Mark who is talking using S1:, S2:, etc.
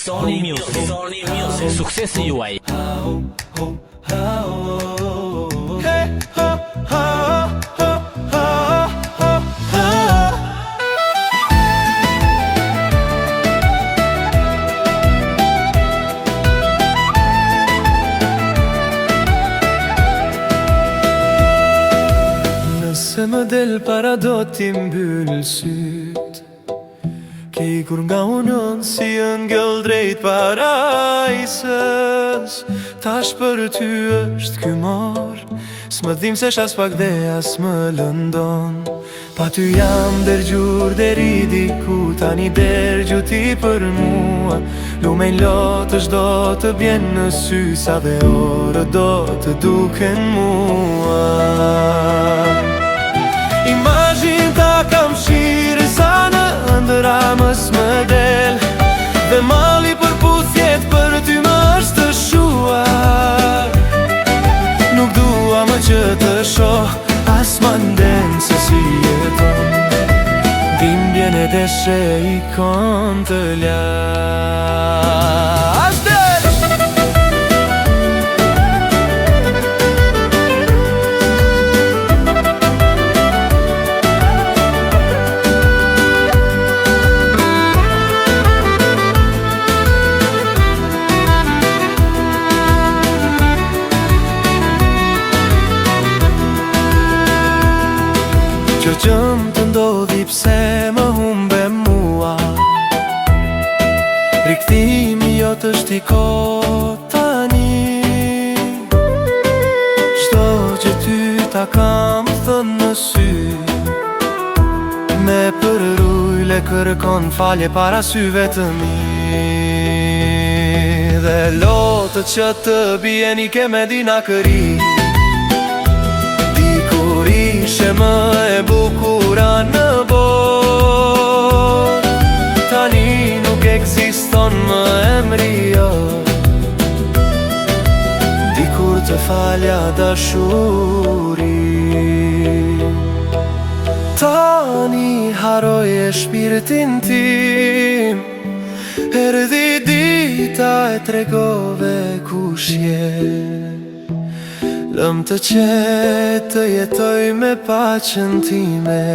S1: Sony Music, suksesi juaj.
S2: Nëse më del para do t'i mbyll syt, ki kur nga unë si ëngëll drejt parajsës. Tash për ty është ky mor, s'më dhim se shas pak dhe as më lëndon. Pa ty jam dergjur deri diku, tani dergju ti për mua. Lumejn lotësh do të bjen në sy, sa dhe orë do të duken mua. Imagin ta kam shire sa në ndëra mës më del, dhe mali për puthjet për ty më është të shuar. Nuk dua më që të shoh as ma nden se si jeton, dhimbjen e deshe i kon të las. Që gjëm të ndodhi pse më humbe mua, rikthimi jo të shtiko tani. Çdo që ty ta kam thënë në sy, me përrujle kërkon falje para syve të mi. Dhe lotët që të bien i ke me dinakëri, ishe më e bukura në bot, tani nuk ekziston më emri jo. Dikur të falja dashuri, tani haroje shpirtin tim. Erdhi dita e tregove kush je, lëm të qetë të jetoj me paqen time.